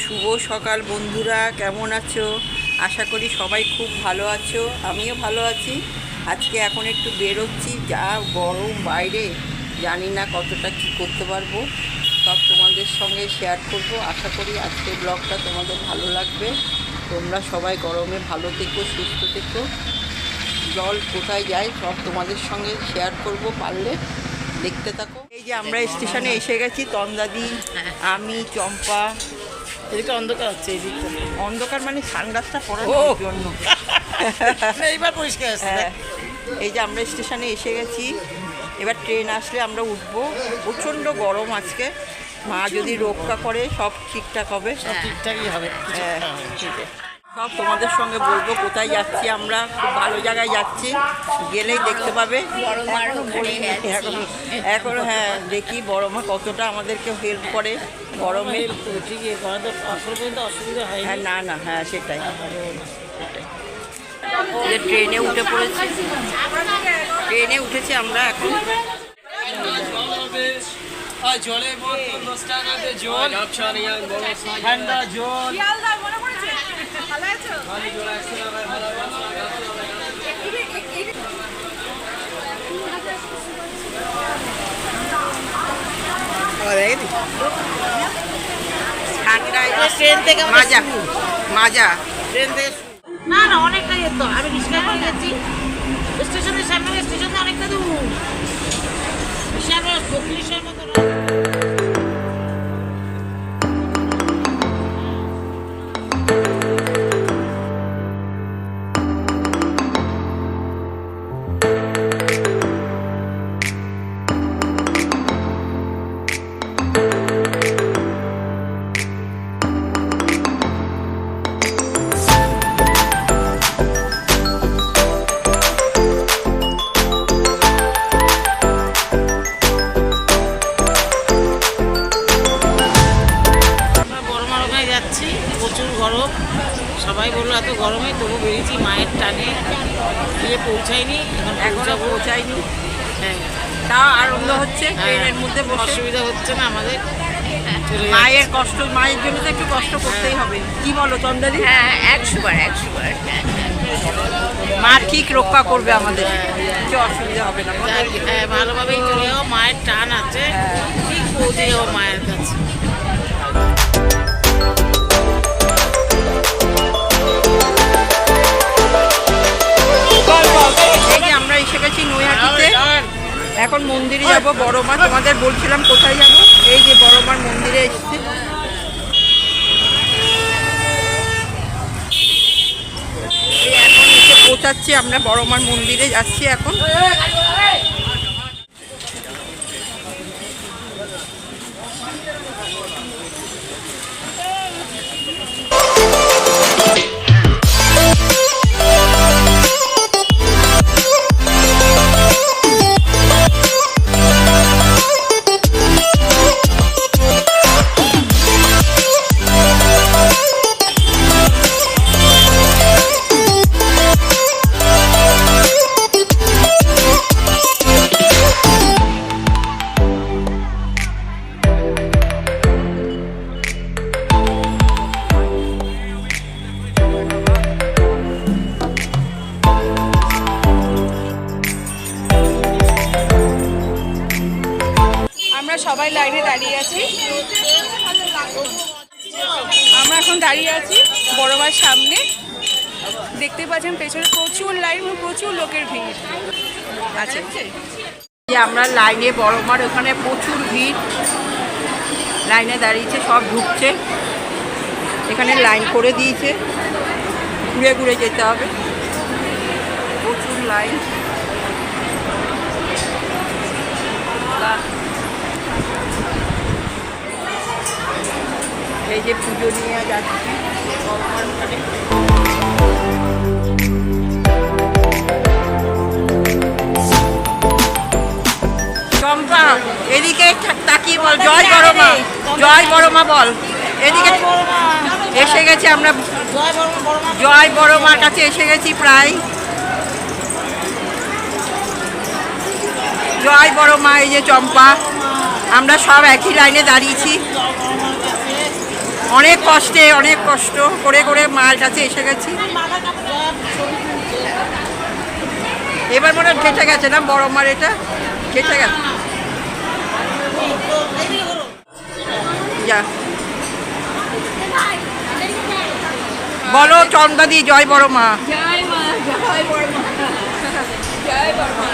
শুভ সকাল বন্ধুরা, কেমন আছো? আশা করি সবাই খুব ভালো আছো, আমিও ভালো আছি। আজকে এখন একটু বেরোচ্ছি, যা গরম বাইরে, জানি না কতটা কী করতে পারবো। সব তোমাদের সঙ্গে শেয়ার করব। আশা করি আজকের ব্লগটা তোমাদের ভালো লাগবে। তোমরা সবাই গরমে ভালো থেকো, সুস্থ থেকো। জল কোথায় যায় সব তোমাদের সঙ্গে শেয়ার করব, পারলে দেখতে থাকো। এই যে আমরা স্টেশনে এসে গেছি, তন্দাদি, আমি, চম্পা। এদিকে অন্ধকার হচ্ছে, এদিকে অন্ধকার মানে সানগ্লাসটা পরানোর জন্য। এইবার পরিষ্কার আছে। হ্যাঁ, এই যে আমরা স্টেশনে এসে গেছি। এবার ট্রেন আসলে আমরা উঠবো। প্রচণ্ড গরম আজকে। মা যদি রক্ষা করে সব ঠিকঠাক হবে। সব ঠিকঠাকই হবে। হ্যাঁ, ঠিক আছে। সব তোমাদের সঙ্গে বলবো কোথায় যাচ্ছি। আমরা খুব ভালো জায়গায় যাচ্ছি, গেলেই দেখতে পাবে। এখন হ্যাঁ, দেখি বড় মা কতটা আমাদেরকে হেল্প করে গরমে। ঠিকই, অসুবিধা হয়। হ্যাঁ, না না, হ্যাঁ সেটাই। যে ট্রেনে উঠে পড়েছি, ট্রেনে উঠেছি আমরা এখন। জলের বোতল 10 টাকাতে জল, ঠান্ডা জল। ট্রেন থেকে মাজা মাজা ট্রেন থেকে না না অনেকটা যেত। আমি রিক্সা করে গেছি স্টেশনের সামনে, স্টেশন অনেকটা দূর, বিশাল 35-এর মতো। প্রচুর গরম, সবাই বললো এত গরমে, তবু বেরিয়েছি মায়ের টানে, গিয়ে পৌঁছায়নি, এখনো পৌঁছায়নি। হ্যাঁ, তা আনন্দ হচ্ছে ট্রেনের মধ্যে বসে। অসুবিধা হচ্ছে না আমাদের। মায়ের কষ্ট, মায়ের জন্য তো একটু কষ্ট করতেই হবে। কি বলো চন্দাদি? হ্যাঁ, 100 বার। মা ঠিক রক্ষা করবে আমাদের, কিছু অসুবিধা হবে না। হ্যাঁ, ভালোভাবেই চলে যাও, মায়ের টান আছে, ঠিক পৌঁছে যাবো মায়ের কাছে। এই যে আমরা এসে গেছি নৈহাটিতে, এখন মন্দিরে যাব। বড় মা, তোমাদের বলছিলাম কোথায় যাব। এই যে বড় মার মন্দিরে এসেছি। এখন এসে পৌঁছাচ্ছি, আমরা বড় মার মন্দিরে যাচ্ছি এখন। সবাই লাইনে দাঁড়িয়ে আছি। আমরা এখন দাঁড়িয়ে আছি বড় মার সামনে। দেখতে পাচ্ছেন পেছনে প্রচুর লাইন, প্রচুর লোকের ভিড় আছে। আমরা লাইনে, বড় মার ওখানে প্রচুর ভিড়, লাইনে দাঁড়িয়েছে, সব ঢুকছে। এখানে লাইন করে দিয়েছে, ঘুরে ঘুরে যেতে হবে, প্রচুর লাইন। এই যে পুজো নিয়ে যাচ্ছি চম্পা, এদিকে তাকিয়ে বল জয় বড় মা, জয় বড় মা বল। এদিকে এসে গেছি আমরা, জয় বড় মার কাছে এসে গেছি প্রায়। জয় বড় মা। এই যে চম্পা, আমরা সব একই লাইনে দাঁড়িয়েছি। অনেক কষ্টে, অনেক কষ্ট করে করে মায়ের কাছে এসে গেছি। মাথা কাপড় ছবি তুলছে। এবার মনে হয় কেটে গেছে না বড় মার, এটা কেটে গেছে। যা বলো চন্দাদি, জয় বড় মা। জয় মা, জয় বড় মা, জয় বড় মা।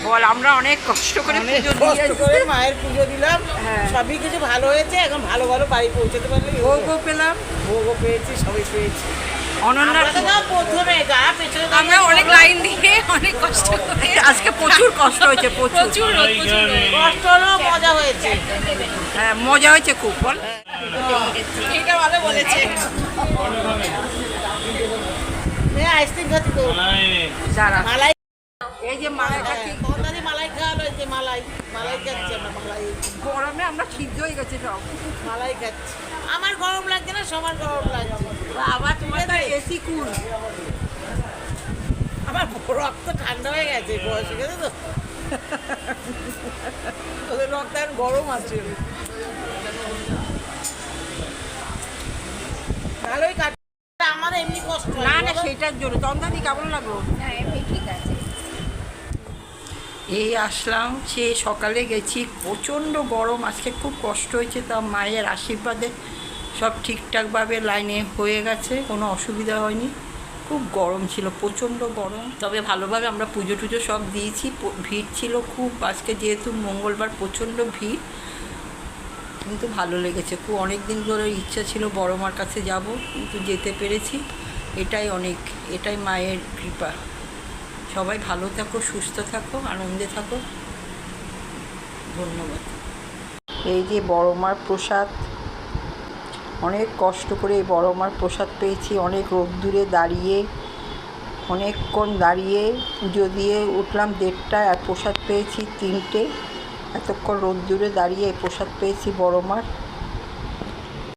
বল, আমরা অনেক কষ্ট করে অনেক পুজো কষ্ট দিয়েছি। করে মায়ের পুজো দিলাম, হ্যাঁ। সবই কিছু ভালো হয়েছে। এখন ভালো ভালো বাড়ি পৌঁছাতে পারলে ভোগও পেলাম, ভোগও পেয়েছি, সবই পেয়েছি। অনন্যার আমরা তো তাও প্রথমে যারা পেছনে আমরা অনেক লাইন দিয়ে অনেক কষ্ট করে, আজকে প্রচুর কষ্ট হয়েছে, প্রচুর। প্রচুর রোদ, প্রচুর রোদ। কষ্ট হলেও মজা হয়েছে। হ্যাঁ, মজা হয়েছে খুব। বল, এটা ভালো বলেছে। আইসক্রিম খাচ্ছি তো, দাঁড়া, মালাই। এই যে মালাই খাচ্ছি, তোমাদের মালাই খাওয়ালো, এই যে মালাই মালাই খাচ্ছি আমরা। মালাই গরমে আমরা সিদ্ধ হয়ে গেছে সব। মালাই খাচ্ছি। আমার গরম লাগছে না, সবার গরম লাগছে। আবার তোমার এসি কুল। আমার রক্ত ঠান্ডা হয়ে গেছে, বয়স হয়ে গেছে তো। ওদের রক্ত এখন গরম আছে। ভালোই কাটছে। আমার এমনি কষ্ট হয়। না না, সেটার জন্য। চন্দাদি কেমন লাগলো? হ্যাঁ, এমনি ঠিক আছে। এই আসলাম, সে সকালে গেছি, প্রচণ্ড গরম, আজকে খুব কষ্ট হয়েছে। তা মায়ের আশীর্বাদে সব ঠিকঠাকভাবে লাইনে হয়ে গেছে, কোনো অসুবিধা হয়নি। খুব গরম ছিল, প্রচণ্ড গরম, তবে ভালোভাবে আমরা পুজো টুজো সব দিয়েছি। ভিড় ছিল খুব আজকে, যেহেতু মঙ্গলবার, প্রচণ্ড ভিড়, কিন্তু ভালো লেগেছে খুব। অনেক দিন ধরে ইচ্ছা ছিল বড় মার কাছে যাব, কিন্তু যেতে পেরেছি, এটাই অনেক, এটাই মায়ের কৃপা। সবাই ভালো থাকো, সুস্থ থাকো, আনন্দে থাকো। ধন্যবাদ। এই যে বড় মার প্রসাদ, অনেক কষ্ট করে এই বড় মার প্রসাদ পেয়েছি। অনেক রোদ্দুরে দাঁড়িয়ে, অনেকক্ষণ দাঁড়িয়ে পুজো দিয়ে উঠলাম 1:30টায়, আর প্রসাদ পেয়েছি 3টে। এতক্ষণ রোদ্দুরে দাঁড়িয়ে প্রসাদ পেয়েছি বড় মার।